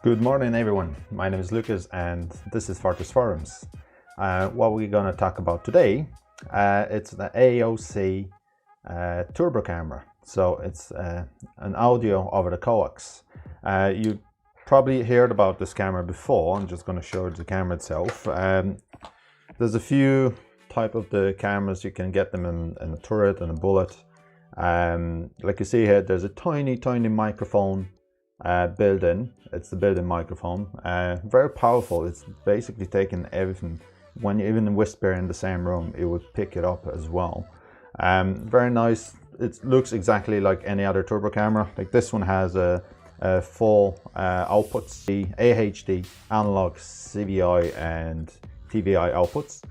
Good morning everyone, my name is Lucas and this is Fortis Forums. What we're going to talk about today, it's the AoC turbo camera. So it's an audio over the coax. You probably heard about this camera before. I'm just going to show you the camera itself. There's a few type of the cameras. You can get them in a turret and a bullet. Like you see here, there's a tiny microphone built in. It's the built-in microphone, very powerful. It's basically taking everything. When you even whisper in the same room, it would pick it up as well. Very nice. It looks exactly like any other turbo camera. Like this one has a full outputs, the AHD, analog, CVI and TVI outputs.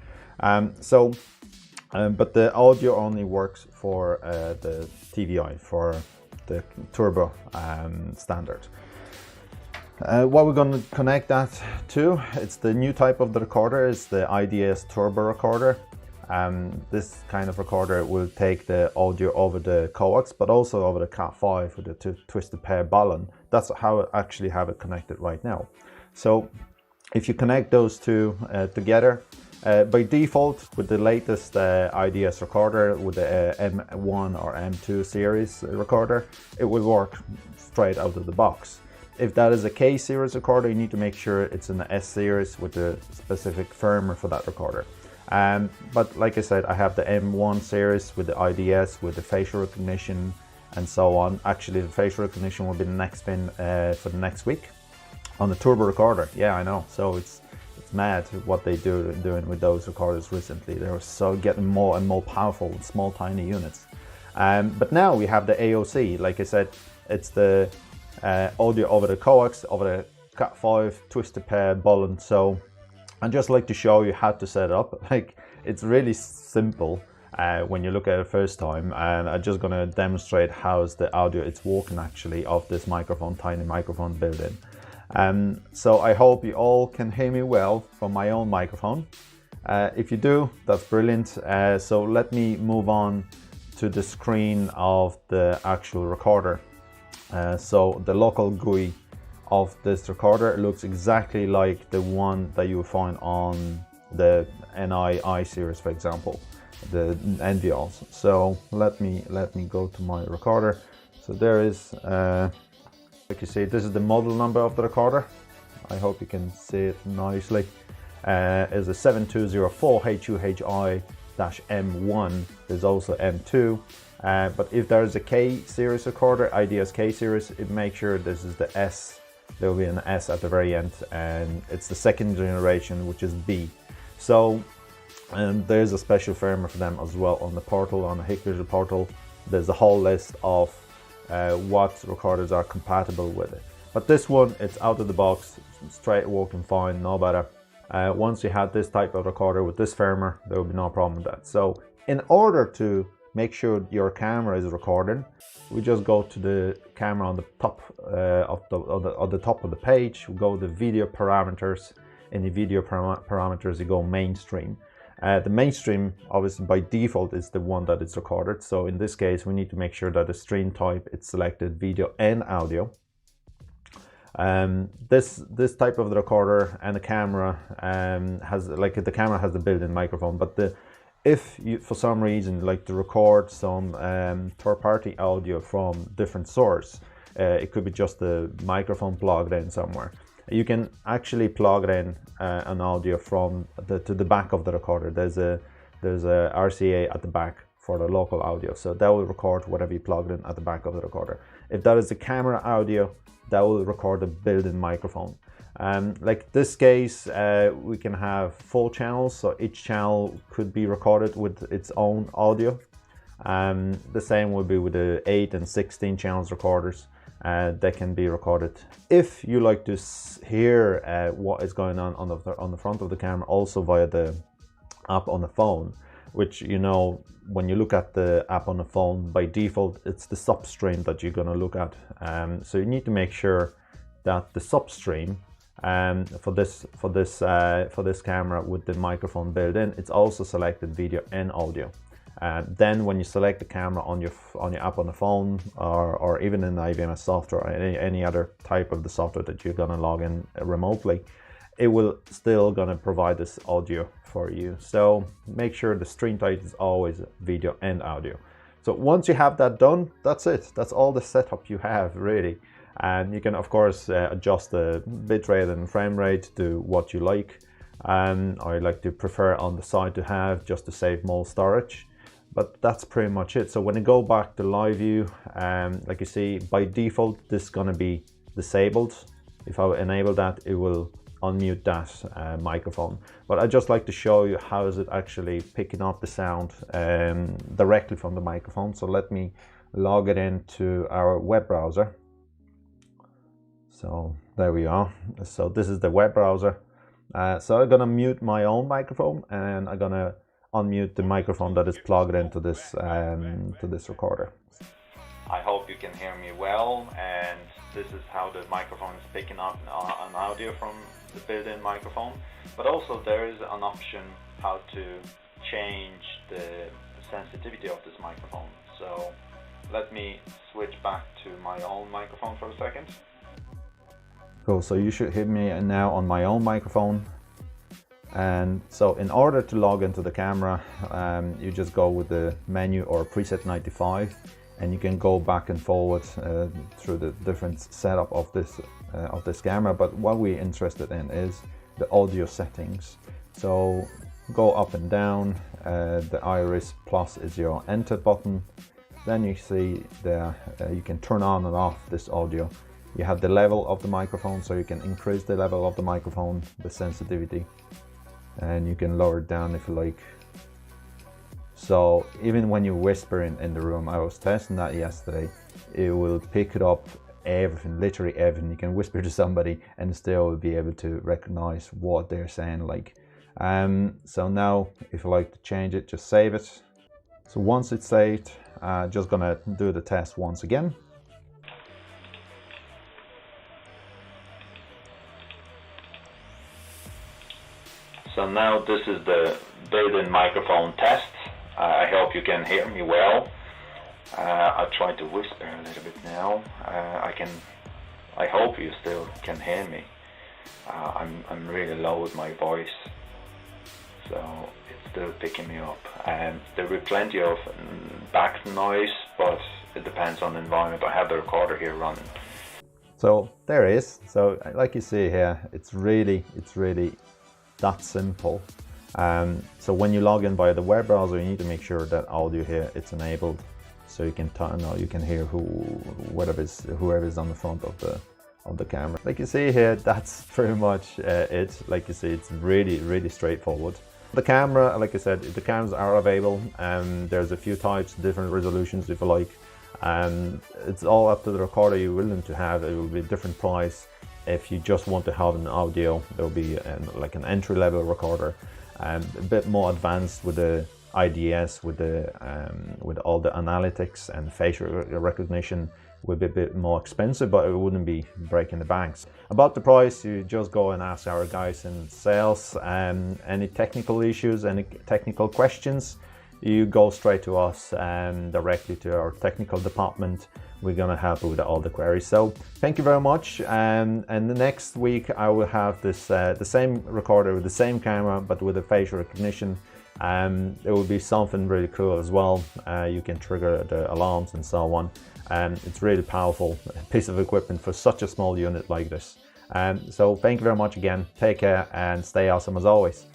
But the audio only works for the TVI, for the turbo standard. What we're going to connect that to, it's the new type of the recorder, is the IDS turbo recorder. This kind of recorder will take the audio over the coax, but also over the Cat5 with the twisted pair balun. That's how I actually have it connected right now. So if you connect those two together, by default with the latest IDS recorder, with the M1 or M2 series recorder, it will work straight out of the box. If that is a K series recorder, you need to make sure it's in the S series with the specific firmware for that recorder. But like I said, I have the M1 series with the IDS, with the facial recognition and so on. Actually, the facial recognition will be the next thing for the next week on the turbo recorder. Yeah, I know. So it's mad what they doing with those recorders recently. They're so getting more and more powerful with small tiny units. But now we have the AoC. Like I said, it's the audio over the coax, over the Cat5 twisted pair balun. So I'd just like to show you how to set it up. Like, it's really simple when you look at it first time, and I'm just going to demonstrate how's the audio it's working actually of this microphone, tiny microphone built in. So I hope you all can hear me well from my own microphone. If you do, that's brilliant. So let me move on to the screen of the actual recorder. So the local GUI of this recorder looks exactly like the one that you will find on the NI series, for example, the NVLs. So let me go to my recorder. So there is, like you see, this is the model number of the recorder. I hope you can see it nicely. Is a 7204 HUHI-M1. There's also M2. But if there is a K series recorder, IDS K series, make sure this is the S. There will be an S at the very end, and it's the second generation, which is B. So there's a special firmware for them as well on the portal, on the Hikvision portal. There's a whole list of what recorders are compatible with it. But this one, it's out of the box, straight working fine, no better. Once you have this type of recorder with this firmware, there will be no problem with that. So in order to make sure your camera is recording, we just go to the camera on the top of the top of the page. We go to video parameters. In the video parameters, you go mainstream. The mainstream, obviously by default, is the one that is recorded. So in this case, we need to make sure that the stream type it's selected video and audio. This type of the recorder and the camera has, like, the camera has the built-in microphone, but if you for some reason like to record some third-party audio from different source, it could be just the microphone plugged in somewhere. You can actually plug it in an audio from to the back of the recorder. There's a RCA at the back for the local audio, so that will record whatever you plugged in at the back of the recorder. If that is the camera audio, that will record the built-in microphone. Like this case, we can have 4 channels, so each channel could be recorded with its own audio. The same will be with the 8 and 16 channels recorders. They can be recorded. If you like to hear what is going on the front of the camera, also via the app on the phone, which, you know, when you look at the app on the phone, by default, it's the substream that you're going to look at. So you need to make sure that the substream for this camera with the microphone built in, it's also selected video and audio. Then when you select the camera on your app on the phone, or even in the IVMS software, or any other type of the software that you're gonna log in remotely, it will still gonna provide this audio for you. So make sure the stream type is always video and audio. So once you have that done, that's it. That's all the setup you have, really. And you can of course adjust the bitrate and frame rate to what you like, or like to prefer on the side to have, just to save more storage. But that's pretty much it. So when you go back to live view, like you see, by default this is gonna be disabled. If I enable that, it will unmute that microphone. But I just like to show you how is it actually picking up the sound directly from the microphone. So let me log it into our web browser. So there we are. So this is the web browser. So I'm gonna mute my own microphone, and I'm gonna unmute the microphone that is plugged into this recorder. I hope you can hear me well, and this is how the microphone is picking up an audio from the built-in microphone. But also there is an option how to change the sensitivity of this microphone. So let me switch back to my own microphone for a second. Cool, so you should hear me now on my own microphone. And so in order to log into the camera, you just go with the menu or preset 95, and you can go back and forward through the different setup of this camera. But what we're interested in is the audio settings. So go up and down. The iris plus is your enter button. Then you see you can turn on and off this audio. You have the level of the microphone, so you can increase the level of the microphone, the sensitivity, and you can lower it down if you like. So even when you whisper in the room, I was testing that yesterday, it will pick it up, everything, literally everything. You can whisper to somebody and still be able to recognize what they're saying. So now if you like to change it, just save it. So once it's saved, just gonna do the test once again. So now this is the built-in microphone test. I hope you can hear me well. I'll try to whisper a little bit now. I hope you still can hear me. I'm really low with my voice, so it's still picking me up. And there will be plenty of back noise, but it depends on the environment. I have the recorder here running. So there it is. So like you see here, it's really that simple. So when you log in via the web browser, you need to make sure that audio here it's enabled, so you can you can hear whoever is on the front of the camera. Like you see here, that's pretty much it. Like you see, it's really straightforward. The camera, like I said, the cameras are available, and there's a few types, different resolutions if you like, and it's all up to the recorder you're willing to have. It will be a different price. If you just want to have an audio, there will be like an entry-level recorder, a bit more advanced with the IDS, with all the analytics and facial recognition, would be a bit more expensive, but it wouldn't be breaking the banks. About the price, you just go and ask our guys in sales, and any technical issues, any technical questions, you go straight to us and directly to our technical department. We're gonna help you with all the queries. So thank you very much. And the next week I will have this the same recorder with the same camera, but with a facial recognition. It will be something really cool as well. You can trigger the alarms and so on. It's really powerful piece of equipment for such a small unit like this. So thank you very much again. Take care and stay awesome as always.